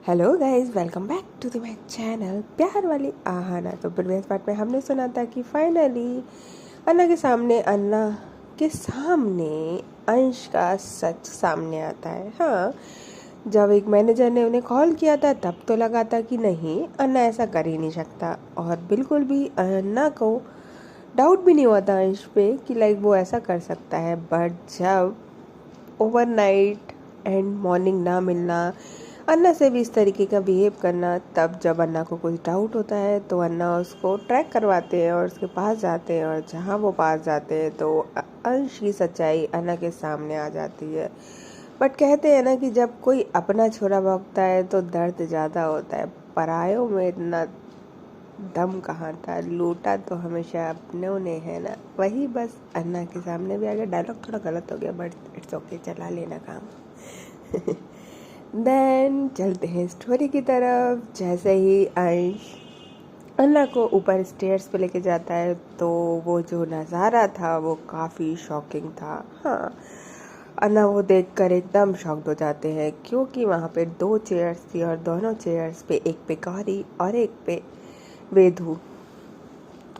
Hello guys, welcome back to the my channel प्यार वाली आहाना। तो प्रीवियस पार्ट में हमने सुना था कि फाइनली अन्ना के सामने अंश का सच सामने आता है। हाँ, जब एक मैनेजर ने उन्हें कॉल किया था तब तो लगा था कि नहीं, अन्ना ऐसा कर ही नहीं सकता, और बिल्कुल भी अन्ना को डाउट भी नहीं हुआ था अंश पे कि लाइक वो ऐसा कर सकता है। बट जब ओवरनाइट एंड मॉर्निंग ना मिलना, अन्ना से भी इस तरीके का बिहेव करना, तब जब अन्ना को कुछ डाउट होता है तो अन्ना उसको ट्रैक करवाते हैं और उसके पास जाते हैं, और जहाँ वो पास जाते हैं तो अंश की सच्चाई अन्ना के सामने आ जाती है। बट कहते हैं ना कि जब कोई अपना छोरा भोगता है तो दर्द ज़्यादा होता है, परायों में इतना दम कहाँ था, लूटा तो हमेशा अपनों ने, है ना। वही बस अन्ना के सामने भी आ गया। डायलॉग थोड़ा गलत हो गया बट इट्स ओके, चला लेना काम। देन चलते हैं स्टोरी की तरफ। जैसे ही अंश अन्ना को ऊपर स्टेयर्स पे लेके जाता है तो वो जो नज़ारा था वो काफ़ी शॉकिंग था। हाँ, अन्ना वो देखकर एकदम शॉक्ड हो जाते हैं, क्योंकि वहाँ पे 2 चेयर्स थी और दोनों चेयर्स पे, एक पे गौरी और एक पे वेदू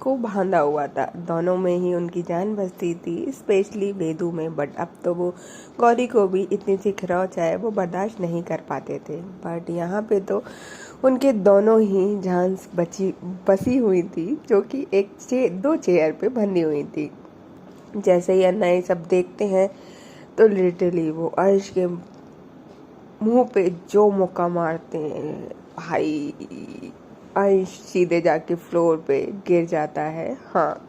को बांधा हुआ था। दोनों में ही उनकी जान बसती थी, स्पेशली वेदू में। बट अब तो वो गौरी को भी इतनी सी खरौच है, वो बर्दाश्त नहीं कर पाते थे। बट यहाँ पे तो उनके दोनों ही जान बसी हुई थी, जो कि 2 चेयर पे बंधी हुई थी। जैसे ही अन्ना ये सब देखते हैं तो लिटरली वो अर्श के मुंह पे जो मुक्का मारते हैं भाई, अंश सीधे जाके फ्लोर पे गिर जाता है। हाँ,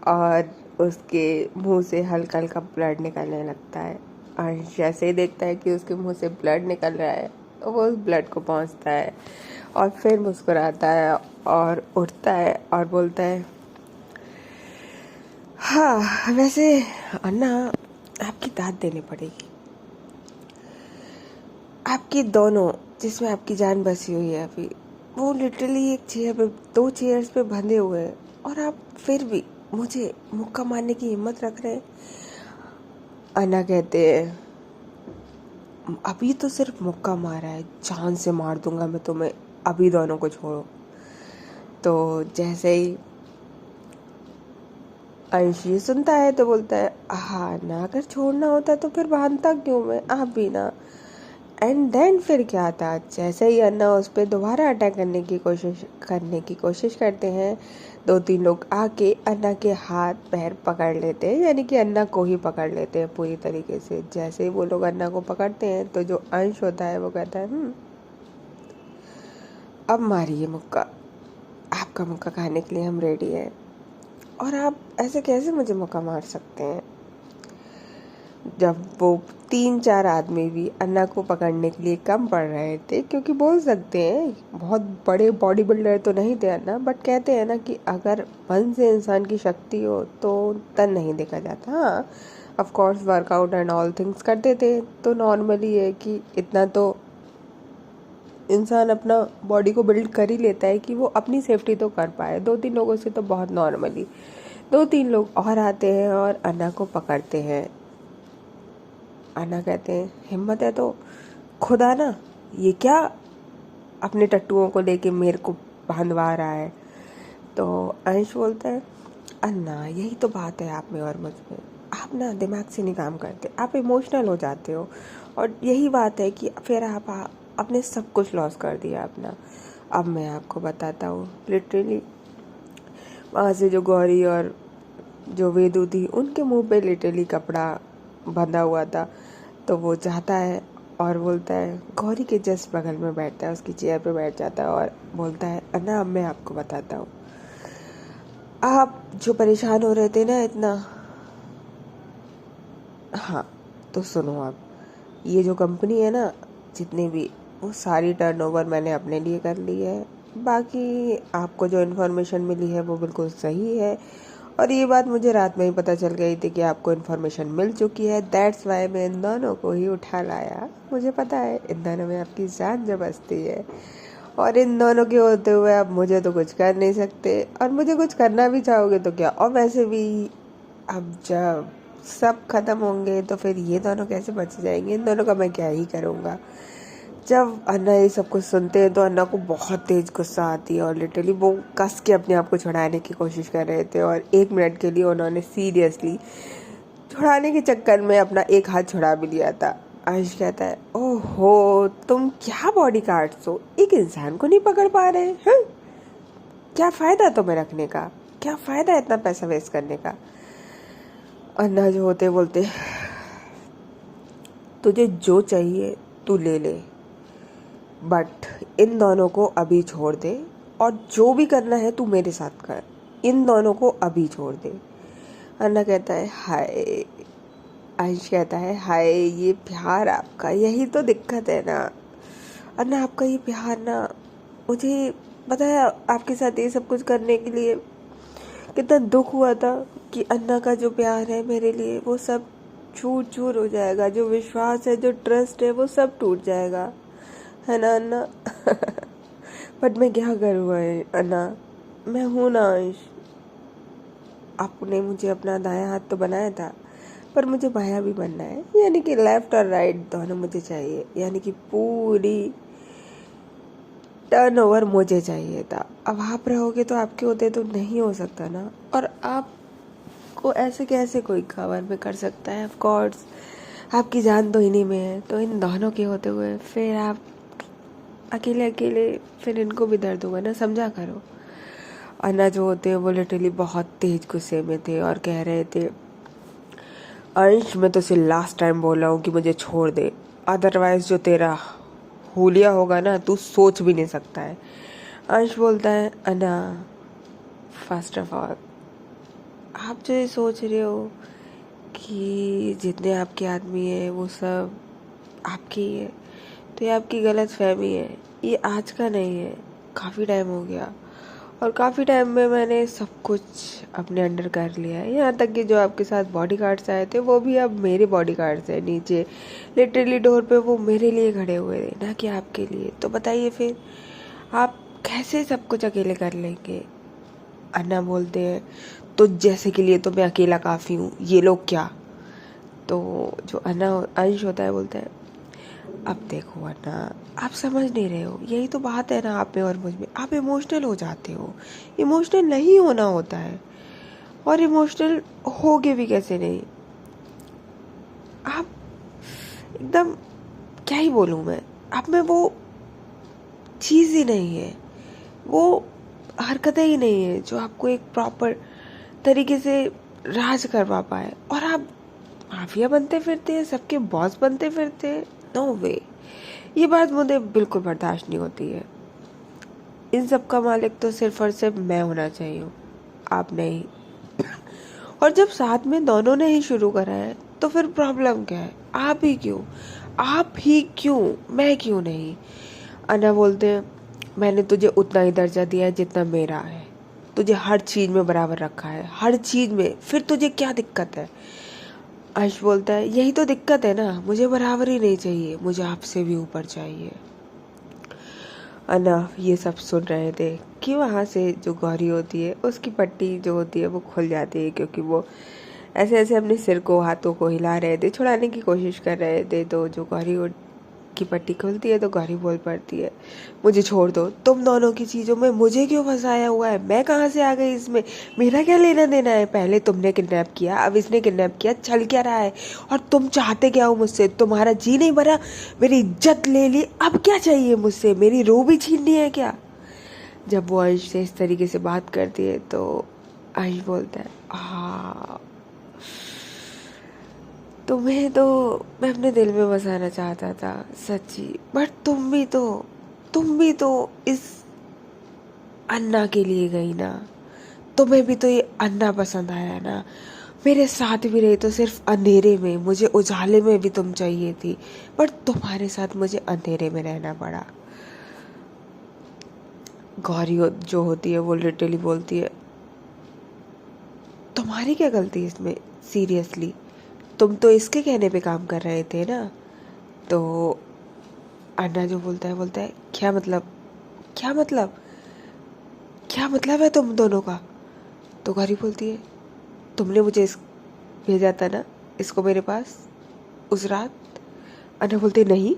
और उसके मुंह से हल्का हल्का ब्लड निकलने लगता है। अंश जैसे ही देखता है कि उसके मुंह से ब्लड निकल रहा है, वो उस ब्लड को पहुंचता है और फिर मुस्कुराता है और उठता है और बोलता है, हाँ वैसे अन्ना, आपकी दाद देनी पड़ेगी। आपकी दोनों, जिसमें आपकी जान बसी हुई है अभी, वो लिटरली एक चेयर पे, 2 चेयर्स पे बंधे हुए हैं, और आप फिर भी मुझे मुक्का मारने की हिम्मत रख रहे हैं। अन्ना कहते हैं, अभी तो सिर्फ मुक्का मारा है, जान से मार दूंगा मैं तुम्हें, अभी दोनों को छोड़ो। तो जैसे ही अंश ये सुनता है तो बोलता है, हाँ ना, अगर छोड़ना होता तो फिर बांधता क्यों मैं, आप भी ना। एंड देन फिर क्या था, जैसे ही अन्ना उस पर दोबारा अटैक करने की कोशिश करते हैं, 2-3 लोग आके अन्ना के हाथ पैर पकड़ लेते हैं, यानी कि अन्ना को ही पकड़ लेते हैं पूरी तरीके से। जैसे ही वो लोग अन्ना को पकड़ते हैं तो जो अंश होता है वो कहता है, अब मारिए मुक्का, आपका मुक्का खाने के लिए हम रेडी हैं, और आप ऐसे कैसे मुझे मुक्का मार सकते हैं। जब वो 3-4 आदमी भी अन्ना को पकड़ने के लिए कम पड़ रहे थे, क्योंकि बोल सकते हैं बहुत बड़े बॉडी बिल्डर तो नहीं थे अन्ना, बट कहते हैं ना कि अगर मन से इंसान की शक्ति हो तो तन नहीं देखा जाता। हाँ, of course workout and all things करते थे तो नॉर्मली है कि इतना तो इंसान अपना बॉडी को बिल्ड कर ही लेता है कि वो अपनी सेफ्टी तो कर पाए। 2-3 लोगों से तो बहुत नॉर्मली 2-3 लोग और आते हैं और अन्ना को पकड़ते हैं। अन्ना कहते हैं, हिम्मत है तो खुदा ना, ये क्या अपने टट्टुओं को लेके मेरे को बांधवा रहा है। तो अंश बोलता है, अन्ना यही तो बात है आप में और मुझ में, आप ना दिमाग से नहीं काम करते, आप इमोशनल हो जाते हो, और यही बात है कि फिर आपने सब कुछ लॉस कर दिया अपना। अब मैं आपको बताता हूँ। लिटरली वहाँ से जो गौरी और जो वेदू थी, उनके मुंह पे लिटरली कपड़ा बंधा हुआ था। तो वो जाता है और बोलता है, गौरी के जस्ट बगल में बैठता है, उसकी चेयर पे बैठ जाता है और बोलता है, अन्ना अब मैं आपको बताता हूँ, आप जो परेशान हो रहे थे ना इतना, हाँ तो सुनो, अब ये जो कंपनी है ना, जितनी भी, वो सारी टर्नओवर मैंने अपने लिए कर ली है। बाकी आपको जो इन्फॉर्मेशन मिली है वो बिल्कुल सही है, और ये बात मुझे रात में ही पता चल गई थी कि आपको इन्फॉर्मेशन मिल चुकी है। दैट्स वाई मैं इन दोनों को ही उठा लाया। मुझे पता है इन दोनों में आपकी जान जबरदस्ती है, और इन दोनों के होते हुए आप मुझे तो कुछ कर नहीं सकते, और मुझे कुछ करना भी चाहोगे तो क्या। और वैसे भी अब जब सब खत्म होंगे तो फिर ये दोनों कैसे बच जाएंगे, इन दोनों का मैं क्या ही करूँगा। जब अन्ना ये सब कुछ सुनते हैं तो अन्ना को बहुत तेज गुस्सा आती है और लिटरली वो कस के अपने आप को छुड़ाने की कोशिश कर रहे थे और 1 मिनट के लिए उन्होंने सीरियसली छुड़ाने के चक्कर में अपना एक हाथ छुड़ा भी लिया था। अंश कहता है, ओहो तुम क्या बॉडी गार्ड्स हो, एक इंसान को नहीं पकड़ पा रहे हैं। क्या फ़ायदा तुम्हें रखने का, क्या फ़ायदा इतना पैसा वेस्ट करने का। अन्ना जो होते बोलते, तुझे जो चाहिए तू ले ले, बट इन दोनों को अभी छोड़ दे और जो भी करना है तू मेरे साथ कर, इन दोनों को अभी छोड़ दे। अन्ना कहता है हाय, अंश कहता है हाय ये प्यार आपका, यही तो दिक्कत है ना अन्ना, आपका ये प्यार ना, मुझे पता है आपके साथ ये सब कुछ करने के लिए कितना दुख हुआ था कि अन्ना का जो प्यार है मेरे लिए वो सब चूर चूर हो जाएगा, जो विश्वास है, जो ट्रस्ट है वो सब टूट जाएगा, है ना अन्ना। बट मैं क्या करूँ अन्ना, मैं हूँ ना अंश, आपने मुझे अपना दायां हाथ तो बनाया था पर मुझे बायां भी बनना है, यानी कि लेफ्ट और राइट दोनों मुझे चाहिए, यानी कि पूरी टर्नओवर मुझे चाहिए था। अब आप रहोगे तो आपके होते तो नहीं हो सकता ना, और आपको ऐसे कैसे कोई कवर में कर सकता है। ऑफ कोर्स आपकी जान तो इन्हीं में है, तो इन दोनों के होते हुए फिर आप अकेले अकेले फिर इनको भी दर्द होगा ना, समझा करो। अन्ना जो होते हैं वो लिटरली बहुत तेज गुस्से में थे और कह रहे थे, अंश मैं तुझसे लास्ट टाइम बोल रहा हूँ कि मुझे छोड़ दे, अदरवाइज जो तेरा हुलिया होगा ना तू सोच भी नहीं सकता है। अंश बोलता है, अन्ना फर्स्ट ऑफ ऑल आप जो ये सोच रहे हो कि जितने आपके आदमी हैं वो सब आपके ही है, तो ये आपकी गलत फहमी है, ये आज का नहीं है, काफ़ी टाइम हो गया और काफ़ी टाइम में मैंने सब कुछ अपने अंडर कर लिया है, यहाँ तक कि जो आपके साथ बॉडी गार्ड्स आए थे वो भी अब मेरे बॉडी गार्ड्स हैं, नीचे लिटरली डोर पे वो मेरे लिए खड़े हुए थे ना कि आपके लिए। तो बताइए फिर आप कैसे सब कुछ अकेले कर लेंगे। अन्ना बोलते हैं, तो जैसे के लिए तो मैं अकेला काफ़ी हूँ, ये लोग क्या। तो जो अन्ना अंश होता है बोलता है, अब देखो अन्ना आप समझ नहीं रहे हो, यही तो बात है ना आप में और मुझ में, आप इमोशनल हो जाते हो, इमोशनल नहीं होना होता है, और इमोशनल होगे भी कैसे नहीं। आप एकदम क्या ही बोलूँ मैं, आप में वो चीज़ ही नहीं है, वो हरकतें ही नहीं है जो आपको एक प्रॉपर तरीके से राज करवा पाए, और आप माफिया बनते फिरते हैं, सबके बॉस बनते फिरते हैं। नो वे, ये बात मुझे बिल्कुल बर्दाश्त नहीं होती है। इन सब का मालिक तो सिर्फ और सिर्फ मैं होना चाहिए, आप नहीं। और जब साथ में दोनों ने ही शुरू करा है तो फिर प्रॉब्लम क्या है, आप ही क्यों, आप ही क्यों, मैं क्यों नहीं। अन्ना बोलते हैं, मैंने तुझे उतना ही दर्जा दिया है जितना मेरा है, तुझे हर चीज़ में बराबर रखा है, हर चीज़ में, फिर तुझे क्या दिक्कत है। अंश बोलता है, यही तो दिक्कत है ना, मुझे बराबरी नहीं चाहिए, मुझे आपसे भी ऊपर चाहिए। अन्ना ये सब सुन रहे थे कि वहाँ से जो गौरी होती है उसकी पट्टी जो होती है वो खुल जाती है, क्योंकि वो ऐसे ऐसे अपने सिर को हाथों को हिला रहे थे, छुड़ाने की कोशिश कर रहे थे। तो जो गौरी की पट्टी खुलती है तो गौरी बोल पड़ती है, मुझे छोड़ दो, तुम दोनों की चीज़ों में मुझे क्यों फंसाया हुआ है, मैं कहाँ से आ गई इसमें, मेरा क्या लेना देना है। पहले तुमने किडनैप किया, अब इसने किडनैप किया, चल क्या रहा है, और तुम चाहते क्या हो मुझसे, तुम्हारा जी नहीं भरा, मेरी इज्जत ले ली, अब क्या चाहिए मुझसे, मेरी रो भी छीननी है क्या। जब वो अंश से इस तरीके से बात करती है तो अंश बोलता है, हाँ तुम्हें तो मैं अपने दिल में बसाना चाहता था सच्ची, बट तुम भी तो इस अन्ना के लिए गई ना, तुम्हें भी तो ये अन्ना पसंद आया ना, मेरे साथ भी रही तो सिर्फ अंधेरे में, मुझे उजाले में भी तुम चाहिए थी, पर तुम्हारे साथ मुझे अंधेरे में रहना पड़ा। गौरी जो होती है वो लिटरली बोलती है, तुम्हारी क्या गलती है इसमें, सीरियसली तुम तो इसके कहने पे काम कर रहे थे ना। तो अन्ना जो बोलता है क्या मतलब, क्या मतलब, क्या मतलब है तुम दोनों का। तो गौरी बोलती है, तुमने मुझे भेजा था ना इसको मेरे पास उस रात। अन्ना बोलते नहीं,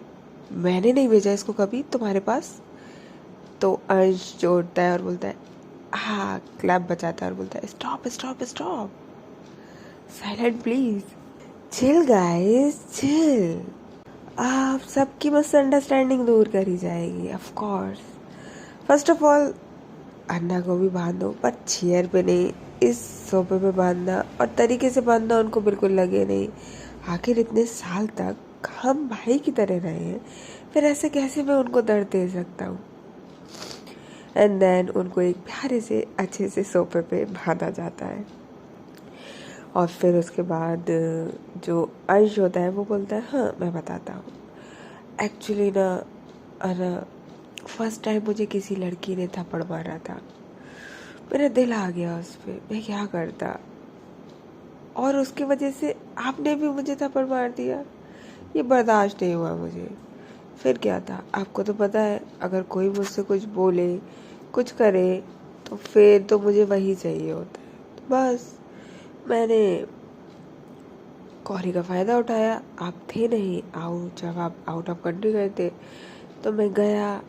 मैंने नहीं भेजा इसको कभी तुम्हारे पास। तो अंश जोड़ता है और बोलता है, हाँ क्लैप बजाता है और बोलता है, stop stop stop, silent please, chill guys chill. आप सबकी मिसअंडरस्टैंडिंग दूर करी जाएगी of course. First of all Anna को भी बांधो, पर चेयर पे नहीं, इस सोफे पे बांधना, और तरीके से बांधना उनको बिल्कुल लगे नहीं। आखिर इतने साल तक हम भाई की तरह रहे हैं, फिर ऐसे कैसे मैं उनको दर्द दे सकता हूँ। एंड देन उनको एक प्यारे से अच्छे से सोफे पे बांधा जाता है। और फिर उसके बाद जो अंश होता है वो बोलता है, हाँ मैं बताता हूँ। एक्चुअली ना अना, फर्स्ट टाइम मुझे किसी लड़की ने थप्पड़ मारा था, मेरा दिल आ गया उस पर, मैं क्या करता, और उसकी वजह से आपने भी मुझे थप्पड़ मार दिया, ये बर्दाश्त नहीं हुआ मुझे। फिर क्या था, आपको तो पता है अगर कोई मुझसे कुछ बोले कुछ करे तो फिर तो मुझे वही चाहिए होता है। तो बस मैंने गौरी का फ़ायदा उठाया, आप थे नहीं आउट, जब आप आउट ऑफ कंट्री गए थे तो मैं गया।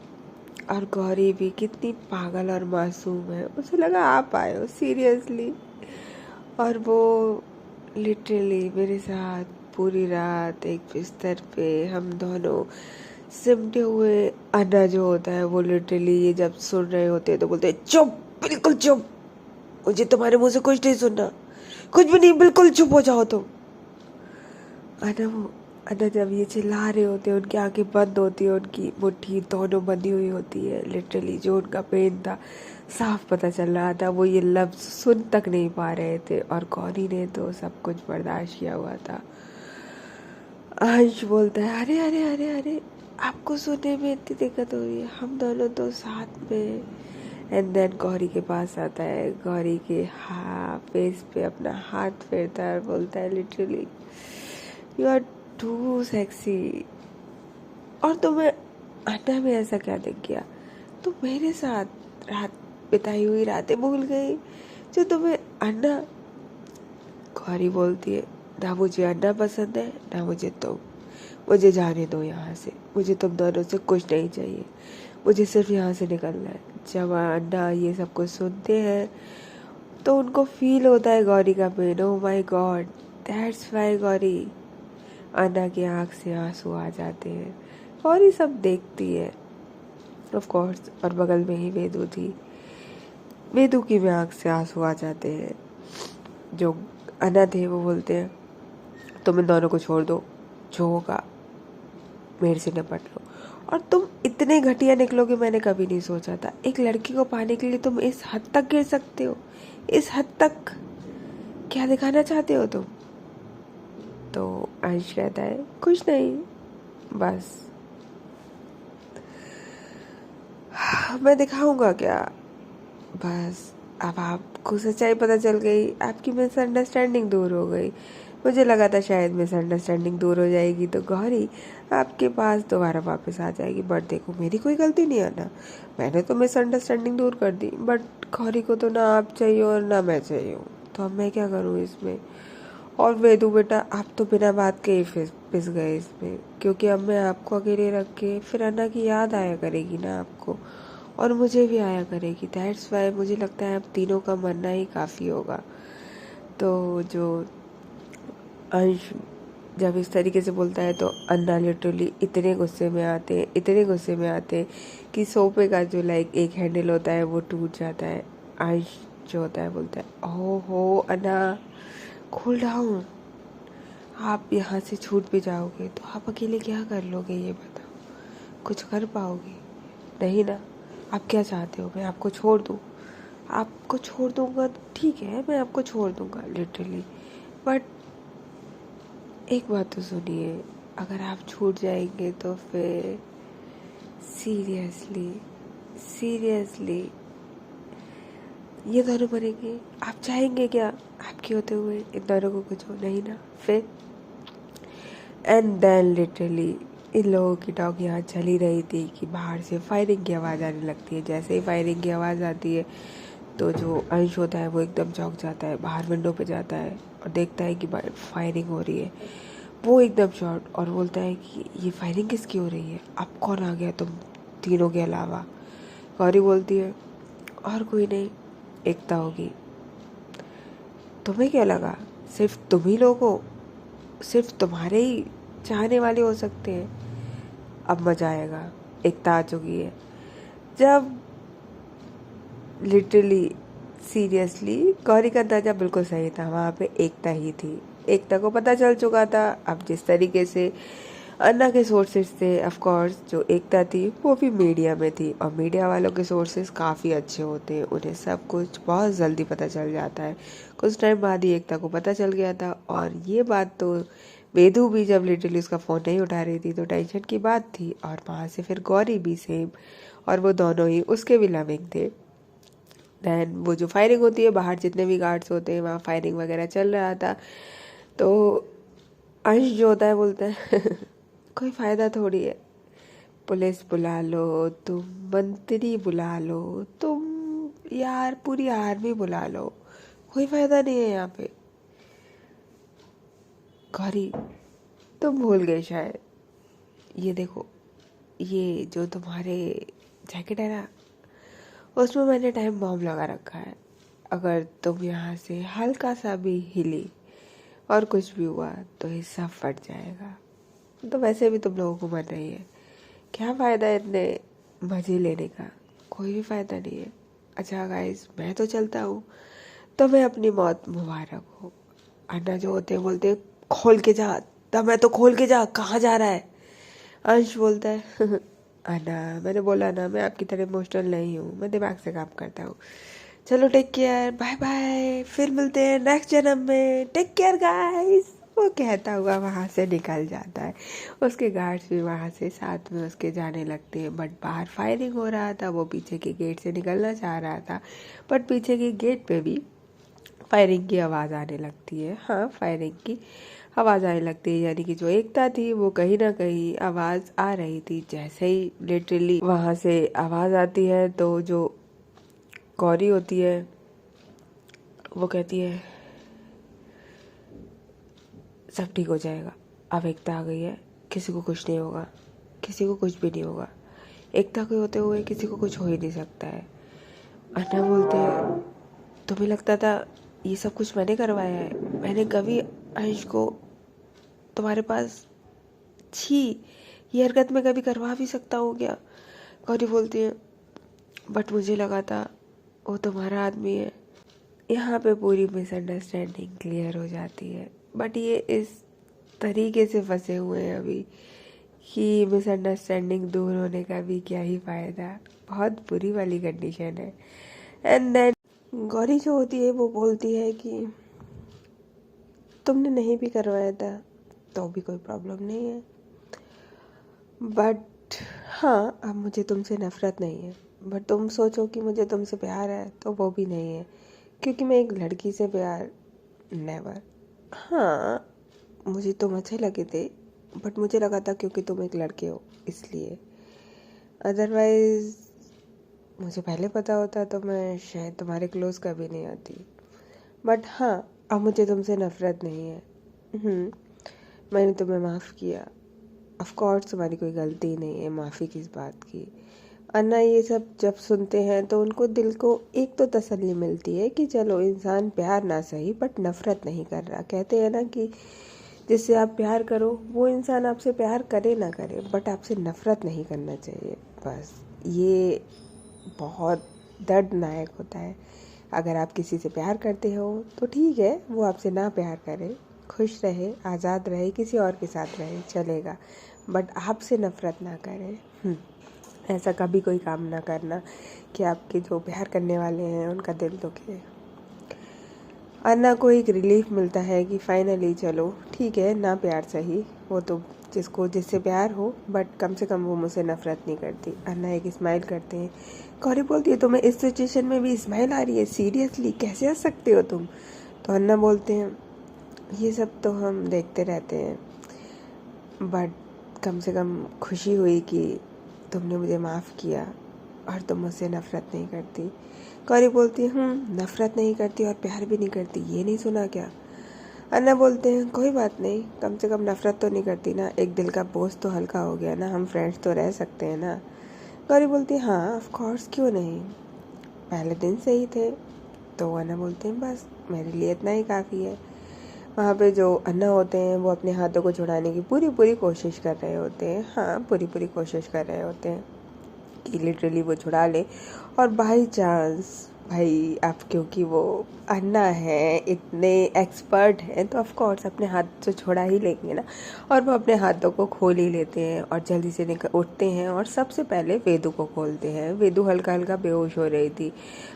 और गौरी भी कितनी पागल और मासूम है, उसे लगा आप आए हो सीरियसली, और वो लिटरली मेरे साथ पूरी रात एक बिस्तर पे हम दोनों सिमटे हुए। अन्ना जो होता है वो लिटरली ये जब सुन रहे होते हैं तो बोलते हैं, चुप बिल्कुल चुप, मुझे तुम्हारे मुंह से कुछ नहीं सुनना, कुछ भी नहीं, बिल्कुल चुप हो जाओ तुम। अन्ना जब ये चिल्ला रहे होते हैं, उनकी आंखें बंद होती है, उनकी मुट्ठी दोनों बंधी हुई होती है। लिटरली जो उनका पेन था साफ पता चल रहा था, वो ये लफ्ज़ सुन तक नहीं पा रहे थे, और गौरी ने तो सब कुछ बर्दाश्त किया हुआ था। अंश बोलता है, अरे अरे अरे अरे, आपको सुनने में इतनी दिक्कत हो रही है, हम दोनों तो साथ में। एंड देन गौरी के पास आता है, गौरी के फेस पे अपना हाथ फेरता है और बोलता है, literally you are too sexy. और तुम्हें अन्ना में ऐसा क्या दिख गया, तुम मेरे साथ रात बिताई हुई रातें भूल गई जो तुम्हें अन्ना। गौरी बोलती है, ना मुझे अन्ना पसंद है ना मुझे तुम, मुझे जाने दो यहाँ से, मुझे तुम दोनों से कुछ नहीं चाहिए, मुझे सिर्फ यहाँ से निकलना है। जब अन्ना ये सब कुछ सुनते हैं तो उनको फील होता है गौरी का pen. Oh my god, that's why Gauri. Anna की आँख से आंसू आ जाते हैं, गौरी सब देखती है ऑफ कोर्स, और बगल में ही वेदू थी। वेदू की भी आँख से आंसू आ जाते हैं। जो अन्ना थे वो बोलते हैं, तुम इन दोनों को छोड़ दो, जो होगा मेरे से निपट लो। और तुम इतने घटिया निकलोगे मैंने कभी नहीं सोचा था। एक लड़की को पाने के लिए तुम इस हद तक गिर सकते हो, इस हद तक क्या दिखाना चाहते हो तुम। तो अंश कहता है, कुछ नहीं, बस मैं दिखाऊंगा क्या, बस अब आपको सच्चाई पता चल गई, आपकी मिसअंडरस्टैंडिंग दूर हो गई। मुझे लगा था शायद मिसअंडरस्टैंडिंग दूर हो जाएगी तो गौरी आपके पास दोबारा वापस आ जाएगी, बट देखो मेरी कोई गलती नहीं है ना, मैंने तो मिसअंडरस्टैंडिंग दूर कर दी, बट गौरी को तो ना आप चाहिए और ना मैं चाहिए हूँ, तो अब मैं क्या करूँ इसमें। और वेदू बेटा, आप तो बिना बात के ही पिस गए इसमें, क्योंकि अब मैं आपको अकेले रख के फिर अन्ना की याद आया करेगी ना आपको, और मुझे भी आया करेगी। दैट्स वाई मुझे लगता है अब तीनों का मरना ही काफ़ी होगा। तो जो अंश जब इस तरीके से बोलता है तो अन्ना लिटरली इतने गुस्से में आते हैं, इतने गुस्से में आते हैं कि सोफे का जो लाइक एक हैंडल होता है वो टूट जाता है। अंश जो होता है बोलता है, ओहो हो अन्ना, कूल डाउन, आप यहाँ से छूट भी जाओगे तो आप अकेले क्या कर लोगे ये बताओ, कुछ कर पाओगे नहीं ना। आप क्या चाहते हो, मैं आपको छोड़ दूँ, आपको छोड़ दूँगा तो ठीक है, मैं आपको छोड़ दूँगा लिटरली, बट एक बात तो सुनिए, अगर आप छूट जाएंगे तो फिर सीरियसली सीरियसली ये दोनों मरेंगे। आप चाहेंगे क्या आपके होते हुए इन दोनों को कुछ हो नहीं ना फिर। एंड देन लिटरली इन लोगों की टॉक यहाँ चल ही रही थी कि बाहर से फायरिंग की आवाज़ आने लगती है। जैसे ही फायरिंग की आवाज़ आती है तो जो अंश होता है वो एकदम चौंक जाता है, बाहर विंडो पे जाता है और देखता है कि फायरिंग हो रही है। वो एकदम शॉर्ट और बोलता है कि ये फायरिंग किसकी हो रही है, अब कौन आ गया तुम तीनों के अलावा। गौरी बोलती है और कोई नहीं, एकता होगी। तुम्हें क्या लगा सिर्फ तुम ही लोग हो, सिर्फ तुम्हारे ही चाहने वाले हो सकते हैं। अब मजा आएगा, एकता आ चुकी है। जब लिटरली सीरियसली गौरी का अंदाजा बिल्कुल सही था, वहाँ पे एकता ही थी। एकता को पता चल चुका था। अब जिस तरीके से अन्ना के सोर्सेज थे, ऑफ कोर्स जो एकता थी वो भी मीडिया में थी, और मीडिया वालों के सोर्सेज काफ़ी अच्छे होते हैं, उन्हें सब कुछ बहुत जल्दी पता चल जाता है। कुछ टाइम बाद ही एकता को पता चल गया था, और ये बात तो वेदू भी जब लिटरली उसका फ़ोन नहीं उठा रही थी तो टेंशन की बात थी, और वहाँ से फिर गौरी भी सेम, और वो दोनों ही उसके भी लविंग थे। दैन वो जो फायरिंग होती है बाहर, जितने भी गार्ड्स होते हैं वहाँ फायरिंग वगैरह चल रहा था, तो अंश जो होता है बोलता है कोई फ़ायदा थोड़ी है, पुलिस बुला लो तुम, मंत्री बुला लो तुम, यार पूरी आर्मी बुला लो, कोई फ़ायदा नहीं है यहाँ पे। गौरी तुम भूल गए शायद, ये देखो, ये जो तुम्हारे जैकेट है ना, उसमें मैंने टाइम बॉम्ब लगा रखा है। अगर तुम यहाँ से हल्का सा भी हिली और कुछ भी हुआ तो ये सब फट जाएगा। तो वैसे भी तुम लोगों को मर रही है, क्या फ़ायदा है इतने मज़े लेने का, कोई भी फ़ायदा नहीं है। अच्छा गाइस, मैं तो चलता हूँ, तुम्हें अपनी मौत मुबारक हो। अन्ना जो होते हैं बोलते हैं खोल के जा, तब मैं तो खोल के जा, कहाँ जा रहा है। अंश बोलता है अन्ना मैंने बोला ना, मैं आपकी तरह इमोशनल नहीं हूँ, मैं दिमाग से काम करता हूँ। चलो टेक केयर, बाय बाय, फिर मिलते हैं नेक्स्ट जन्म में, टेक केयर गाइस। वो कहता हुआ वहाँ से निकल जाता है। उसके गार्ड्स भी वहाँ से साथ में उसके जाने लगते हैं, बट बाहर फायरिंग हो रहा था। वो पीछे के गेट से निकलना चाह रहा था, बट पीछे के गेट पे भी फायरिंग की आवाज़ आने लगती है। हाँ, फायरिंग की आवाज़ आने लगती है, यानी कि जो एकता थी वो कहीं ना कहीं आवाज़ आ रही थी। जैसे ही लिटरली वहाँ से आवाज़ आती है तो जो गौरी होती है वो कहती है सब ठीक हो जाएगा, अब एकता आ गई है, किसी को कुछ नहीं होगा, किसी को कुछ भी नहीं होगा। एकता के होते हुए किसी को कुछ हो ही नहीं सकता है। अन्ना बोलते हैं तुम्हें लगता था ये सब कुछ मैंने करवाया है, मैंने कभी अंश को तुम्हारे पास, छी, ये हरकत मैं कभी करवा भी सकता हूँ क्या। गौरी बोलती है बट मुझे लगा था वो तुम्हारा आदमी है। यहाँ पे पूरी मिसअंडरस्टैंडिंग क्लियर हो जाती है, बट ये इस तरीके से फंसे हुए हैं अभी कि मिसअंडरस्टैंडिंग दूर होने का भी क्या ही फ़ायदा, बहुत बुरी वाली कंडीशन है। एंड देन गौरी जो होती है वो बोलती है कि तुमने नहीं भी करवाया था तो भी कोई प्रॉब्लम नहीं है, बट हाँ अब मुझे तुमसे नफ़रत नहीं है, बट तुम सोचो कि मुझे तुमसे प्यार है तो वो भी नहीं है, क्योंकि मैं एक लड़की से प्यार नेवर। हाँ मुझे तुम अच्छे लगे थे, बट मुझे लगा था क्योंकि तुम एक लड़के हो इसलिए, अदरवाइज़ मुझे पहले पता होता तो मैं शायद तुम्हारे क्लोज कभी नहीं आती। बट हाँ अब मुझे तुमसे नफ़रत नहीं है। मैंने तुम्हें माफ़ किया, ऑफ कोर्स तुम्हारी कोई गलती नहीं है, माफ़ी किस बात की। अन्ना ये सब जब सुनते हैं तो उनको दिल को एक तो तसल्ली मिलती है कि चलो इंसान प्यार ना सही बट नफ़रत नहीं कर रहा। कहते हैं ना कि जिससे आप प्यार करो वो इंसान आपसे प्यार करे ना करे बट आपसे नफ़रत नहीं करना चाहिए। बस ये बहुत दर्दनाक होता है। अगर आप किसी से प्यार करते हो तो ठीक है, वो आपसे ना प्यार करे, खुश रहे, आज़ाद रहे, किसी और के साथ रहे, चलेगा, बट आपसे नफ़रत ना करे। ऐसा कभी कोई काम ना करना कि आपके जो प्यार करने वाले हैं उनका दिल दुखे। अन्ना को एक रिलीफ मिलता है कि फाइनली चलो ठीक है, ना प्यार सही, वो तो जिसको जिससे प्यार हो, बट कम से कम वो मुझसे नफ़रत नहीं करती। अन्ना एक स्माइल करते हैं। गौरी बोलती है तुम्हें इस सिचुएशन में भी स्माइल आ रही है, सीरियसली कैसे हंस सकते हो तुम। तो अन्ना बोलते हैं ये सब तो हम देखते रहते हैं, बट कम से कम खुशी हुई कि तुमने मुझे माफ़ किया और तुम मुझसे नफ़रत नहीं करती। गौरी बोलती है नफ़रत नहीं करती और प्यार भी नहीं करती, ये नहीं सुना क्या। अन्ना बोलते हैं कोई बात नहीं, कम से कम नफरत तो नहीं करती ना, एक दिल का बोझ तो हल्का हो गया ना, हम फ्रेंड्स तो रह सकते हैं ना। गौरी बोलती है हाँ ऑफ कोर्स, क्यों नहीं, पहले दिन से ही थे। तो अन्ना बोलते हैं बस मेरे लिए इतना ही काफ़ी है। वहाँ पे जो अन्ना होते हैं वो अपने हाथों को छुड़ाने की पूरी पूरी कोशिश कर रहे होते हैं, हाँ पूरी पूरी कोशिश कर रहे होते हैं कि लिटरली वो छुड़ा ले। और बाई चांस भाई अब क्योंकि वो अन्ना है, इतने एक्सपर्ट हैं, तो ऑफ कोर्स अपने हाथ से छुड़ा ही लेंगे ना। और वो अपने हाथों को खोल ही लेते हैं और जल्दी से निकल उठते हैं और सबसे पहले वेदू को खोलते हैं। वेदू हल्का हल्का बेहोश हो रही थी।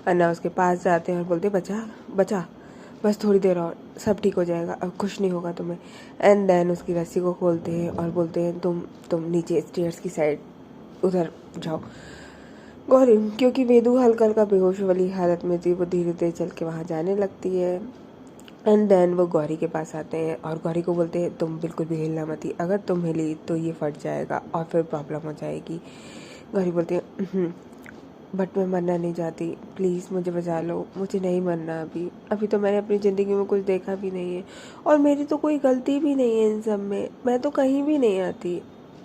अन्ना उसके पास जाते हैं और बोलते बचा बचा, बस थोड़ी देर और सब ठीक हो जाएगा, अब कुछ नहीं होगा तुम्हें। एंड देन उसकी रस्सी को खोलते हैं और बोलते हैं तुम नीचे स्टेयर्स की साइड उधर जाओ। गौरी क्योंकि वेदू हल्का हल्का बेहोश वाली हालत में थी, वो धीरे धीरे चल के वहाँ जाने लगती है। एंड देन वो गौरी के पास आते हैं और गौरी को बोलते हैं तुम बिल्कुल भी हिलना मत ही, अगर तुम हिली तो ये फट जाएगा और फिर प्रॉब्लम हो जाएगी। गौरी बोलती है बट मैं मरना नहीं चाहती, प्लीज़ मुझे बचा लो, मुझे नहीं मरना अभी, अभी तो मैंने अपनी ज़िंदगी में कुछ देखा भी नहीं है और मेरी तो कोई गलती भी नहीं है इन सब में, मैं तो कहीं भी नहीं आती।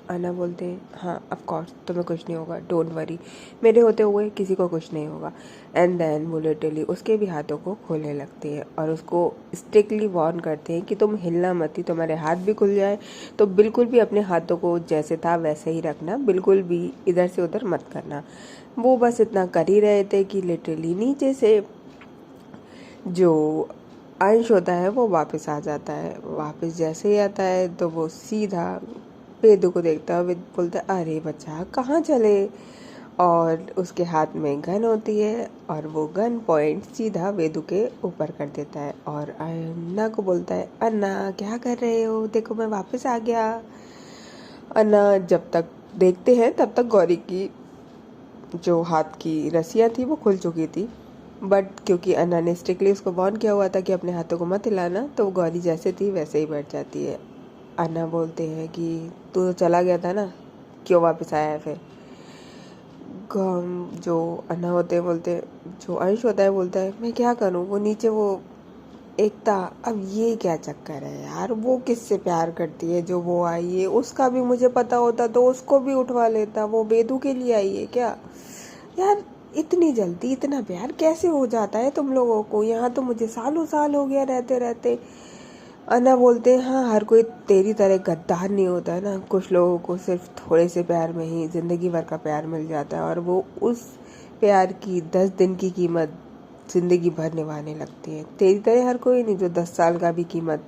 अन्ना बोलते हैं हाँ ऑफ कोर्स तुम्हें कुछ नहीं होगा, डोंट वरी, मेरे होते हुए किसी को कुछ नहीं होगा। एंड देन वो लिटरली उसके भी हाथों को खोलने लगते हैं और उसको स्ट्रिक्टली वार्न करते हैं कि तुम हिलना मत ही, तुम्हारे हाथ भी खुल जाए तो बिल्कुल भी अपने हाथों को जैसे था वैसे ही रखना, बिल्कुल भी इधर से उधर मत करना। वो बस इतना कर ही रहे थे कि लिटरली नीचे से जो अंश होता है वो वापस आ जाता है। वापस जैसे ही आता है तो वो सीधा वेदू को देखता है, वेदू बोलता है अरे बच्चा कहाँ चले, और उसके हाथ में गन होती है और वो गन पॉइंट सीधा वेदू के ऊपर कर देता है और अन्ना को बोलता है अन्ना क्या कर रहे हो, देखो मैं वापस आ गया। अन्ना जब तक देखते हैं तब तक गौरी की जो हाथ की रस्सियाँ थी वो खुल चुकी थी, बट क्योंकि अन्ना ने स्ट्रिक्टली उसको वार्न किया हुआ था कि अपने हाथों को मत हिलाना, तो गौरी जैसे थी वैसे ही बैठ जाती है। अन्ना बोलते हैं कि तू तो चला गया था ना, क्यों वापस आया है फिर। जो अन्ना होते हैं बोलते हैं, जो अंश होता है बोलता है मैं क्या करूँ, वो नीचे वो एकता, अब ये क्या चक्कर है यार, वो किससे प्यार करती है जो वो आई है, उसका भी मुझे पता होता तो उसको भी उठवा लेता, वो बेदू के लिए आई है क्या यार, इतनी जल्दी इतना प्यार कैसे हो जाता है तुम लोगों को, यहाँ तो मुझे सालों साल हो गया रहते रहते। अन्ना बोलते हैं हाँ हर कोई तेरी तरह गद्दार नहीं होता है ना, कुछ लोगों को सिर्फ थोड़े से प्यार में ही ज़िंदगी भर का प्यार मिल जाता है और वो उस प्यार की 10 दिन की कीमत ज़िंदगी भर निभाने लगती है। तेरी तरह हर कोई नहीं जो 10 साल का भी कीमत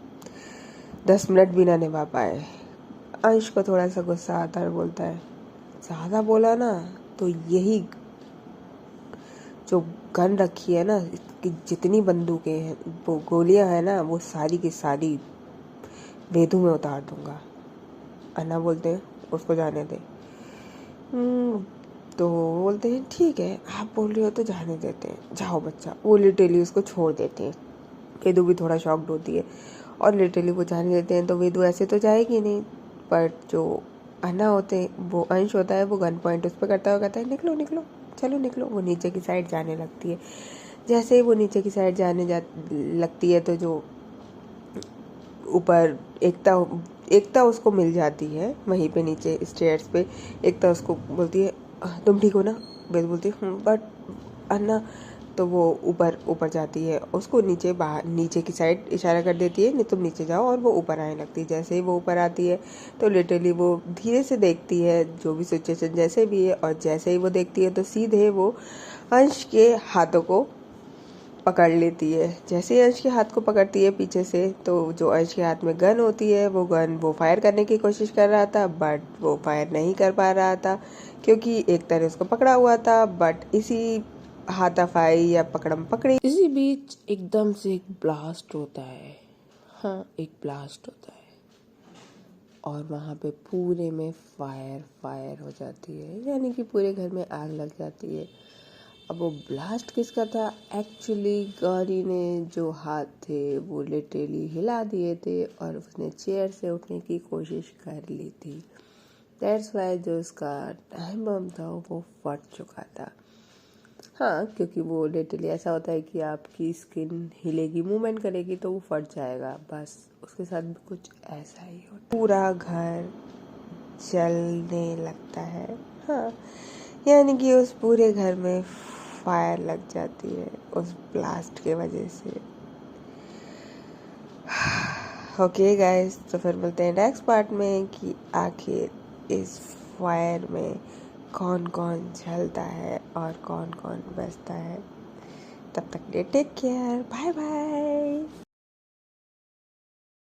10 मिनट भी ना निभा पाए। अंश को थोड़ा सा गुस्सा आता है, बोलता है ज़्यादा बोला ना तो यही जो गन रखी है ना, इसकी जितनी बंदूकें हैं वो गोलियां हैं ना, वो सारी की सारी वेदू में उतार दूंगा। अन्ना बोलते हैं उसको जाने दे। तो बोलते हैं ठीक है आप बोल रहे हो तो जाने देते हैं, जाओ बच्चा। वो लिटरली उसको छोड़ देते हैं। वेदू भी थोड़ा शॉक्ड होती है और लिटरली वो जाने देते हैं, तो वेदू ऐसे तो जाएगी नहीं, बट जो अन्ना होते हैं वो अंश होता है वो गन पॉइंट उस पर करता हुआ कहता है निकलो निकलो चलो निकलो। वो नीचे की साइड जाने लगती है। जैसे ही वो नीचे की साइड जाने लगती है तो जो ऊपर एकता एकता उसको मिल जाती है वहीं पे नीचे स्टेयर्स पे। एकता उसको बोलती है तुम ठीक हो ना, बेद बोलती है बट अन्ना, तो वो ऊपर ऊपर जाती है, उसको नीचे बाहर नीचे की साइड इशारा कर देती है नहीं तुम नीचे जाओ, और वो ऊपर आने लगती है। जैसे ही वो ऊपर आती है तो लिटरली वो धीरे से देखती है जो भी सिचुएशन जैसे भी है, और जैसे ही वो देखती है तो सीधे वो अंश के हाथों को पकड़ लेती है। जैसे ही अंश के हाथ को पकड़ती है पीछे से, तो जो अंश के हाथ में गन होती है वो गन वो फायर करने की कोशिश कर रहा था, बट वो फायर नहीं कर पा रहा था क्योंकि एक तरह उसको पकड़ा हुआ था। बट इसी हाथापाई या पकड़म पकड़ी इसी बीच एकदम से एक ब्लास्ट होता है। हाँ एक ब्लास्ट होता है और वहाँ पे पूरे में फायर हो जाती है, यानी कि पूरे घर में आग लग जाती है। अब वो ब्लास्ट किसका था, एक्चुअली गौरी ने जो हाथ थे वो लिटरली हिला दिए थे और उसने चेयर से उठने की कोशिश कर ली थी। दैट्स वाई जो उसका टाइम बम था वो फट चुका था। हाँ, क्योंकि वो लिटरली ऐसा होता है कि आपकी स्किन हिलेगी, मूवमेंट करेगी तो वो फट जाएगा, बस उसके साथ भी कुछ ऐसा ही होता है। पूरा घर जलने लगता है। हाँ, यानी कि उस पूरे घर में फायर लग जाती है उस ब्लास्ट के वजह से। ओके गाइस, तो फिर मिलते हैं नेक्स्ट पार्ट में कि आखिर इस फायर में कौन कौन जलता है और कौन कौन बचता है। तब तक के लिए टेक केयर, बाय बाय।